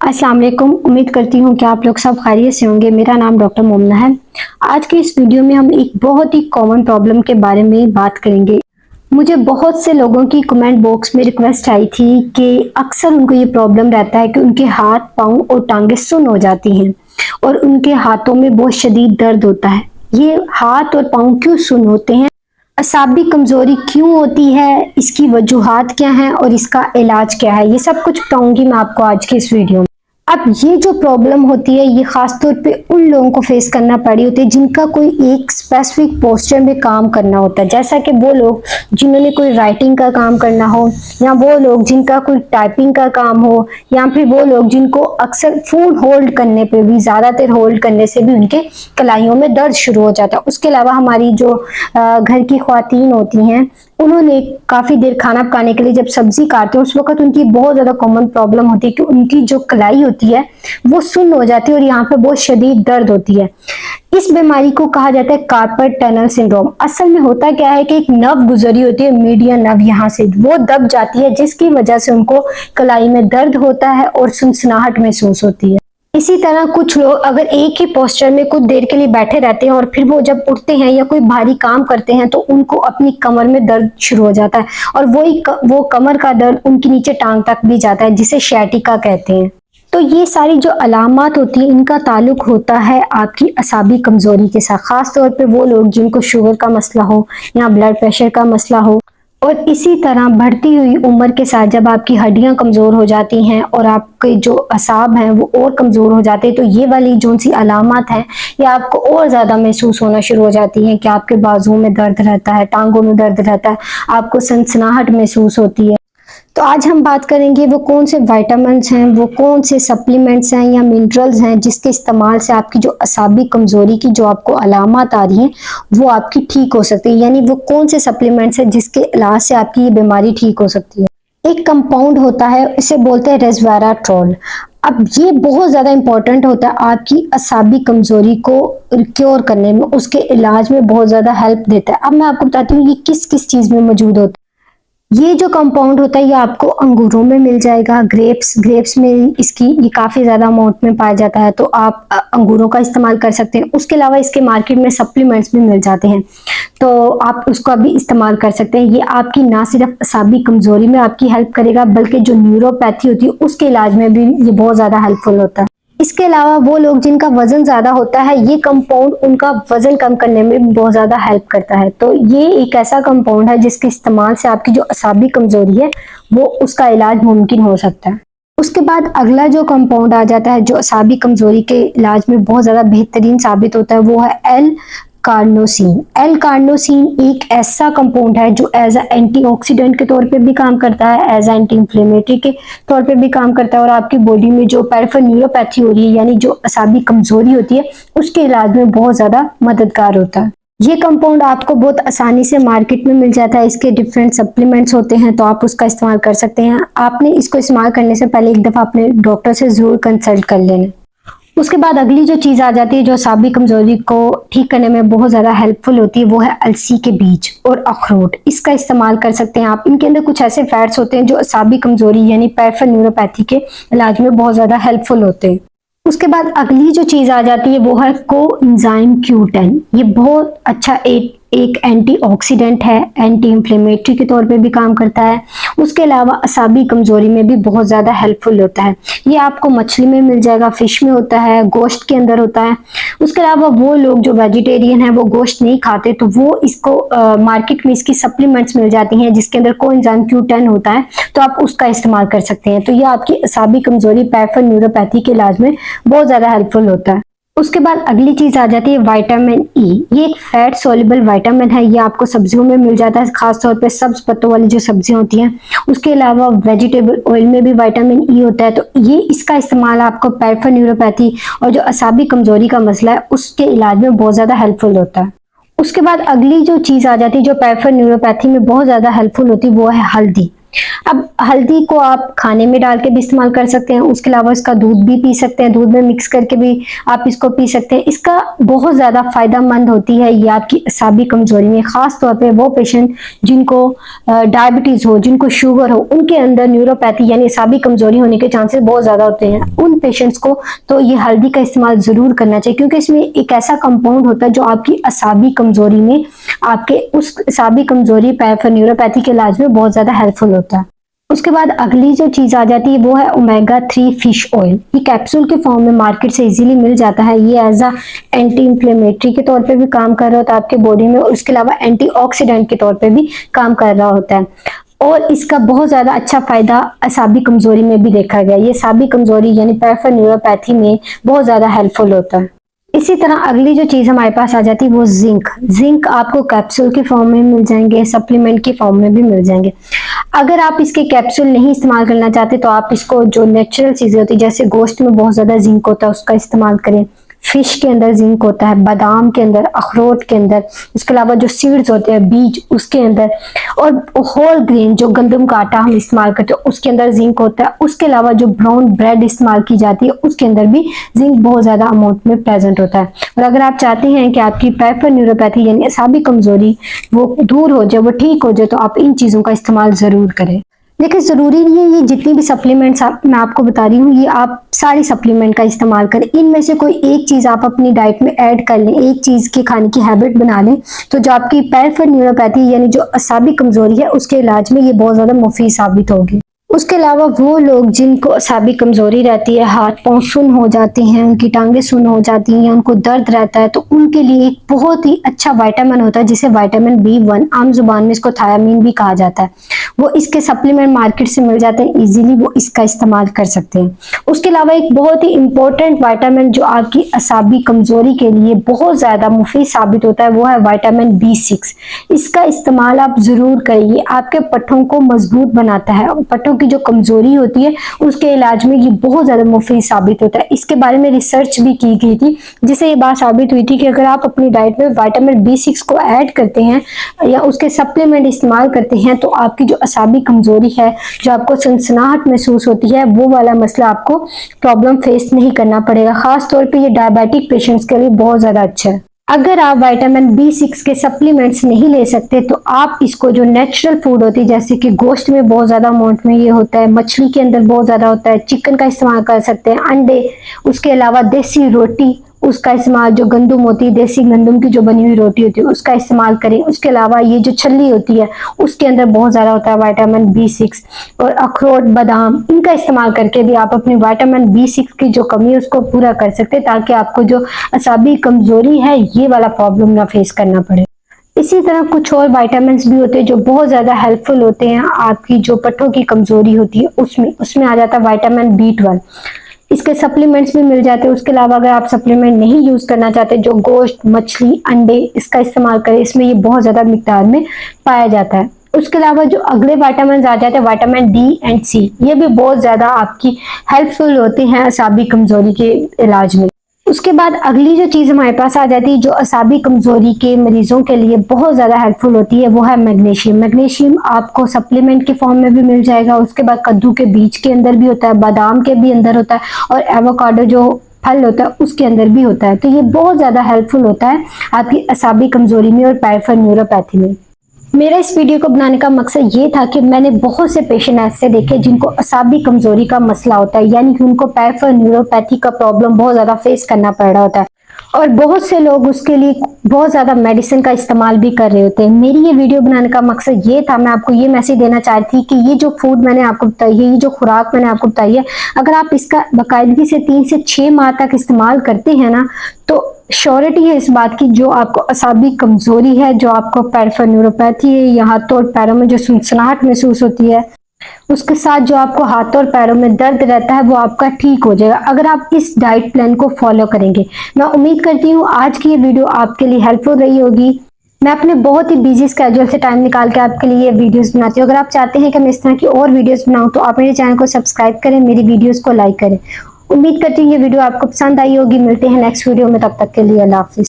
अस्सलाम वालेकुम। उम्मीद करती हूँ कि आप लोग सब खैरियत से होंगे। मेरा नाम डॉक्टर मोमना है। आज के इस वीडियो में हम एक बहुत ही कॉमन प्रॉब्लम के बारे में बात करेंगे। मुझे बहुत से लोगों की कमेंट बॉक्स में रिक्वेस्ट आई थी कि अक्सर उनको ये प्रॉब्लम रहता है कि उनके हाथ, पाँव और टांगे सुन्न हो जाती हैं और उनके हाथों में बहुत शदीद दर्द होता है। ये हाथ और पाँव क्यों सुन्न होते हैं, असाबी कमजोरी क्यों होती है, इसकी वजूहात क्या हैं और इसका इलाज क्या है, ये सब कुछ बताऊंगी मैं आपको आज के इस वीडियो में। अब ये जो प्रॉब्लम होती है ये खास तौर पे उन लोगों को फेस करना पड़ी होती है जिनका कोई एक स्पेसिफिक पोस्चर में काम करना होता है, जैसा कि वो लोग जिन्होंने कोई राइटिंग का काम करना हो, या वो लोग जिनका कोई टाइपिंग का काम हो, या फिर वो लोग जिनको अक्सर फोन होल्ड करने पे भी, ज्यादा देर होल्ड करने से भी उनके कलाइयों में दर्द शुरू हो जाता है। उसके अलावा हमारी जो घर की ख्वातीन होती हैं, उन्होंने काफी देर खाना पकाने के लिए जब सब्जी काटते हैं उस वक्त उनकी बहुत ज्यादा कॉमन प्रॉब्लम होती है कि उनकी जो कलाई होती है वो सुन्न हो जाती है और यहाँ पे बहुत शदीद दर्द होती है। इस बीमारी को कहा जाता है कार्पल टनल सिंड्रोम। असल में होता क्या है कि एक नर्व गुजरी होती है, मीडियन नर्व, यहाँ से वो दब जाती है जिसकी वजह से उनको कलाई में दर्द होता है और सनसनाहट महसूस होती है। इसी तरह कुछ लोग अगर एक ही पोस्चर में कुछ देर के लिए बैठे रहते हैं और फिर वो जब उठते हैं या कोई भारी काम करते हैं तो उनको अपनी कमर में दर्द शुरू हो जाता है और वो कमर का दर्द उनके नीचे टांग तक भी जाता है, जिसे शैटिका कहते हैं। तो ये सारी जो अलामत होती है इनका ताल्लुक होता है आपकी असाबी कमजोरी के साथ। खास तौर पे वो लोग जिनको शुगर का मसला हो या ब्लड प्रेशर का मसला हो, और इसी तरह बढ़ती हुई उम्र के साथ जब आपकी हड्डियां कमजोर हो जाती हैं और आपके जो असाब हैं वो और कमजोर हो जाते हैं, तो ये वाली जो सी अलामत हैं ये आपको और ज्यादा महसूस होना शुरू हो जाती हैं कि आपके बाजुओं में दर्द रहता है, टांगों में दर्द रहता है, आपको सनसनाहट महसूस होती है। तो आज हम बात करेंगे वो कौन से विटामिन्स हैं, वो कौन से सप्लीमेंट्स हैं या मिनरल्स हैं जिसके इस्तेमाल से आपकी जो असाबी कमजोरी की जो आपको अलामत आ रही हैं वो आपकी ठीक हो सकती है। यानी वो कौन से सप्लीमेंट्स हैं जिसके इलाज से आपकी ये बीमारी ठीक हो सकती है। एक कंपाउंड होता है, इसे बोलते हैं रेस्वेराट्रोल। अब ये बहुत ज्यादा इंपॉर्टेंट होता है आपकी असाबी कमजोरी को क्योर करने में, उसके इलाज में बहुत ज्यादा हेल्प देता है। अब मैं आपको बताती हूँ ये किस किस चीज में मौजूद होता है। ये जो कंपाउंड होता है ये आपको अंगूरों में मिल जाएगा, ग्रेप्स में इसकी ये काफी ज्यादा अमाउंट में पाया जाता है, तो आप अंगूरों का इस्तेमाल कर सकते हैं। उसके अलावा इसके मार्केट में सप्लीमेंट्स भी मिल जाते हैं, तो आप उसका भी इस्तेमाल कर सकते हैं। ये आपकी ना सिर्फ असाबी कमजोरी में आपकी हेल्प करेगा बल्कि जो न्यूरोपैथी होती है उसके इलाज में भी ये बहुत ज्यादा हेल्पफुल होता है। इसके अलावा वो लोग जिनका वजन ज्यादा होता है, ये कंपाउंड उनका वजन कम करने में बहुत ज्यादा हेल्प करता है। तो ये एक ऐसा कंपाउंड है जिसके इस्तेमाल से आपकी जो असाबी कमजोरी है वो उसका इलाज मुमकिन हो सकता है। उसके बाद अगला जो कंपाउंड आ जाता है जो असाबी कमजोरी के इलाज में बहुत ज्यादा बेहतरीन साबित होता है वो है एल कार्नोसिन। एल कार्नोसिन एक ऐसा कंपाउंड है जो एज अ एंटीऑक्सीडेंट के तौर पे भी काम करता है, एज अ एंटी इंफ्लेमेटरी के तौर पे भी काम करता है, और आपकी बॉडी में जो पेरिफेरल न्यूरोपैथी हो रही है यानी जो असाबी कमजोरी होती है उसके इलाज में बहुत ज्यादा मददगार होता है। ये कंपाउंड आपको बहुत आसानी से मार्केट में मिल जाता है, इसके डिफरेंट सप्लीमेंट्स होते हैं तो आप उसका इस्तेमाल कर सकते हैं। आपने इसको इस्तेमाल करने से पहले एक दफा अपने डॉक्टर से जरूर कंसल्ट कर लेना। उसके बाद अगली जो चीज आ जाती है जो असाबी कमजोरी को ठीक करने में बहुत ज्यादा हेल्पफुल होती है वो है अलसी के बीज और अखरोट। इसका इस्तेमाल कर सकते हैं आप। इनके अंदर कुछ ऐसे फैट्स होते हैं जो असाबी कमजोरी यानी पेरिफेरल न्यूरोपैथी के इलाज में बहुत ज्यादा हेल्पफुल होते हैं। उसके बाद अगली जो चीज आ जाती है वो है कोएंजाइम Q10। ये बहुत अच्छा एक एंटीऑक्सीडेंट है, एंटी इंफ्लेमेटरी के तौर पे भी काम करता है। उसके अलावा असाबी कमजोरी में भी बहुत ज्यादा हेल्पफुल होता है। ये आपको मछली में मिल जाएगा, फिश में होता है, गोश्त के अंदर होता है। उसके अलावा वो लोग जो वेजिटेरियन है वो गोश्त नहीं खाते तो वो इसको मार्केट में इसकी सप्लीमेंट्स मिल जाती हैं जिसके अंदर कोएंजाइम Q10 होता है, तो आप उसका इस्तेमाल कर सकते हैं। तो ये आपकी असाबी कमजोरी पेरिफेरल न्यूरोपैथी के इलाज में बहुत ज्यादा हेल्पफुल होता है। उसके बाद अगली चीज आ जाती है विटामिन ई। ये एक फैट सोल्युबल विटामिन है, ये आपको सब्जियों में मिल जाता है, खास तौर पे सब्ज पत्तों वाली जो सब्जियां होती हैं। उसके अलावा वेजिटेबल ऑयल में भी विटामिन ई होता है, तो ये इसका इस्तेमाल आपको पेरिफेरल न्यूरोपैथी और जो असाबी कमजोरी का मसला है उसके इलाज में बहुत ज्यादा हेल्पफुल होता है। उसके बाद अगली जो चीज आ जाती है जो पेरिफेरल न्यूरोपैथी में बहुत ज्यादा हेल्पफुल होती है वो है हल्दी। अब हल्दी को आप खाने में डाल के भी इस्तेमाल कर सकते हैं, उसके अलावा इसका दूध भी पी सकते हैं, दूध में मिक्स करके भी आप इसको पी सकते हैं। इसका बहुत ज़्यादा फायदेमंद होती है ये आपकी असाबी कमजोरी में, खास तौर पे वो पेशेंट जिनको डायबिटीज हो, जिनको शुगर हो, उनके अंदर न्यूरोपैथी यानी असाबी कमजोरी होने के चांसेस बहुत ज़्यादा होते हैं। उन पेशेंट्स को तो ये हल्दी का इस्तेमाल ज़रूर करना चाहिए, क्योंकि इसमें एक ऐसा कंपाउंड होता है जो आपकी असाबी कमजोरी में, आपके उस असाबी कमजोरी पैराफिन न्यूरोपैथी के इलाज में बहुत ज़्यादा हेल्पफुल होता है। उसके बाद अगली जो चीज़ आ जाती है वो है ओमेगा 3 फिश ऑयल। ये कैप्सूल के फॉर्म में मार्केट से इजीली मिल जाता है। ये एज अ एंटी इंफ्लेमेटरी के तौर पे भी काम कर रहा होता है आपके बॉडी में, और उसके अलावा एंटीऑक्सीडेंट के तौर पे भी काम कर रहा होता है। और इसका बहुत ज़्यादा अच्छा फायदा असाबी कमजोरी में भी देखा गया। ये असाबी कमजोरी यानी पैराफिन न्यूरोपैथी में बहुत ज़्यादा हेल्पफुल होता है। इसी तरह अगली जो चीज़ हमारे पास आ जाती है वो जिंक। जिंक आपको कैप्सूल के फॉर्म में मिल जाएंगे, सप्लीमेंट के फॉर्म में भी मिल जाएंगे। अगर आप इसके कैप्सूल नहीं इस्तेमाल करना चाहते तो आप इसको जो नेचुरल चीज़ें होती है, जैसे गोश्त में बहुत ज़्यादा जिंक होता है, उसका इस्तेमाल करें। फिश के अंदर जिंक होता है, बादाम के अंदर, अखरोट के अंदर, उसके अलावा जो सीड्स होते हैं, बीज, उसके अंदर, और होल ग्रेन जो गंदम का आटा हम इस्तेमाल करते हैं उसके अंदर जिंक होता है। उसके अलावा जो ब्राउन ब्रेड इस्तेमाल की जाती है उसके अंदर भी जिंक बहुत ज़्यादा अमाउंट में प्रेजेंट होता है। और अगर आप चाहते हैं कि आपकी पैराफिन न्यूरोपैथी यानी असाबी कमजोरी वो दूर हो जाए, वो ठीक हो जाए, तो आप इन चीज़ों का इस्तेमाल ज़रूर करें। देखिए, ज़रूरी नहीं है ये जितनी भी सप्लीमेंट्स मैं आपको बता रही हूँ ये आप सारी सप्लीमेंट का इस्तेमाल करें। इनमें से कोई एक चीज़ आप अपनी डाइट में ऐड कर लें, एक चीज़ की खाने की हैबिट बना लें, तो जो आपकी पैराफिन न्यूरोपैथी यानी जो असाबी कमजोरी है उसके इलाज में ये बहुत ज़्यादा मुफीद साबित होगी। उसके अलावा वो लोग जिनको असाबी कमजोरी रहती है, हाथ पांव सुन्न हो जाते हैं, उनकी टांगें सुन्न हो जाती हैं, उनको दर्द रहता है, तो उनके लिए एक बहुत ही अच्छा विटामिन होता है जिसे विटामिन B1, आम जुबान में इसको थायामीन भी कहा जाता है। वो इसके सप्लीमेंट मार्केट से मिल जाते हैं इजीली, वो इसका इस्तेमाल कर सकते हैं। उसके अलावा एक बहुत ही इंपॉर्टेंट विटामिन जो आपकी असाबी कमजोरी के लिए बहुत ज्यादा मुफीद साबित होता है वो है विटामिन B6। इसका इस्तेमाल आप जरूर करिए, आपके पट्टों को मजबूत बनाता है, पट्टों की जो कमजोरी होती है उसके इलाज में ये बहुत ज्यादा मुफीद साबित होता है। इसके बारे में रिसर्च भी की गई थी जिससे ये बात साबित हुई थी कि अगर आप अपनी डाइट में विटामिन B6 को ऐड करते हैं या उसके सप्लीमेंट इस्तेमाल करते हैं तो आपकी जो असाबी कमजोरी है, जो आपको सनसनाहट महसूस होती है, वो वाला मसला आपको प्रॉब्लम फेस नहीं करना पड़ेगा। खास तौर पे ये डायबिटिक पेशेंट्स के लिए बहुत ज्यादा अच्छा है। अगर आप विटामिन B6 के सप्लीमेंट्स नहीं ले सकते तो आप इसको जो नेचुरल फूड होती है, जैसे कि गोश्त में बहुत ज़्यादा अमाउंट में ये होता है, मछली के अंदर बहुत ज़्यादा होता है, चिकन का इस्तेमाल कर सकते हैं, अंडे, उसके अलावा देसी रोटी, उसका इस्तेमाल, जो गंदम होती है, देसी गंदम की जो बनी हुई रोटी होती है उसका इस्तेमाल करें। उसके अलावा ये जो छल्ली होती है उसके अंदर बहुत ज़्यादा होता है विटामिन B6, और अखरोट, बादाम, इनका इस्तेमाल करके भी आप अपनी विटामिन B6 की जो कमी है उसको पूरा कर सकते हैं, ताकि आपको जो असाबी कमजोरी है ये वाला प्रॉब्लम ना फेस करना पड़े। इसी तरह कुछ और विटामिन भी होते हैं जो बहुत ज़्यादा हेल्पफुल होते हैं आपकी जो पट्टों की कमजोरी होती है उसमें आ जाता है विटामिन B12। इसके सप्लीमेंट्स भी मिल जाते हैं। उसके अलावा अगर आप सप्लीमेंट नहीं यूज करना चाहते, जो गोश्त, मछली, अंडे, इसका इस्तेमाल करें, इसमें ये बहुत ज्यादा मिकदार में पाया जाता है। उसके अलावा जो अगले विटामिन आ जाते हैं विटामिन D एंड C, ये भी बहुत ज्यादा आपकी हेल्पफुल होते हैं असाबी कमजोरी के इलाज में। उसके बाद अगली जो चीज़ हमारे पास आ जाती है जो असाबी कमजोरी के मरीजों के लिए बहुत ज़्यादा हेल्पफुल होती है वो है मैग्नीशियम। मैग्नीशियम आपको सप्लीमेंट के फॉर्म में भी मिल जाएगा। उसके बाद कद्दू के बीज के अंदर भी होता है, बादाम के भी अंदर होता है, और एवोकाडो जो फल होता है उसके अंदर भी होता है। तो ये बहुत ज़्यादा हेल्पफुल होता है आपकी असाबी कमजोरी में और पैराफिन न्यूरोपैथी में। मेरा इस वीडियो को बनाने का मकसद ये था कि मैंने बहुत से पेशेंट ऐसे देखे जिनको असाबी कमजोरी का मसला होता है, यानी कि उनको पैराफिन न्यूरोपैथी का प्रॉब्लम बहुत ज्यादा फेस करना पड़ रहा होता है, और बहुत से लोग उसके लिए बहुत ज्यादा मेडिसिन का इस्तेमाल भी कर रहे होते हैं। मेरी ये वीडियो बनाने का मकसद ये था, मैं आपको ये मैसेज देना चाहती थी कि ये जो फूड मैंने आपको बताई है, ये जो खुराक मैंने आपको बताई है, अगर आप इसका बाकायदगी से 3 से 6 माह तक इस्तेमाल करते हैं ना, तो श्योरिटी है इस बात की, जो आपको असाबी कमजोरी है, जो आपको पैराफिन न्यूरोपैथी है या हाथों और पैरों में जो सनसनाहट महसूस होती है, उसके साथ जो आपको हाथों और पैरों में दर्द रहता है, वो आपका ठीक हो जाएगा अगर आप इस डाइट प्लान को फॉलो करेंगे। मैं उम्मीद करती हूँ आज की ये वीडियो आपके लिए हेल्पफुल रही होगी। मैं अपने बहुत ही बिजी स्केड्यूल से टाइम निकाल के आपके लिए वीडियोस बनाती हूँ। अगर आप चाहते हैं कि मैं इस तरह की और वीडियोस बनाऊं तो आप मेरे चैनल को सब्सक्राइब करें, मेरी वीडियोस को लाइक करें। उम्मीद करती हूँ ये वीडियो आपको पसंद आई होगी। मिलते हैं नेक्स्ट वीडियो में, तब तक के लिए अल्लाह हाफिज।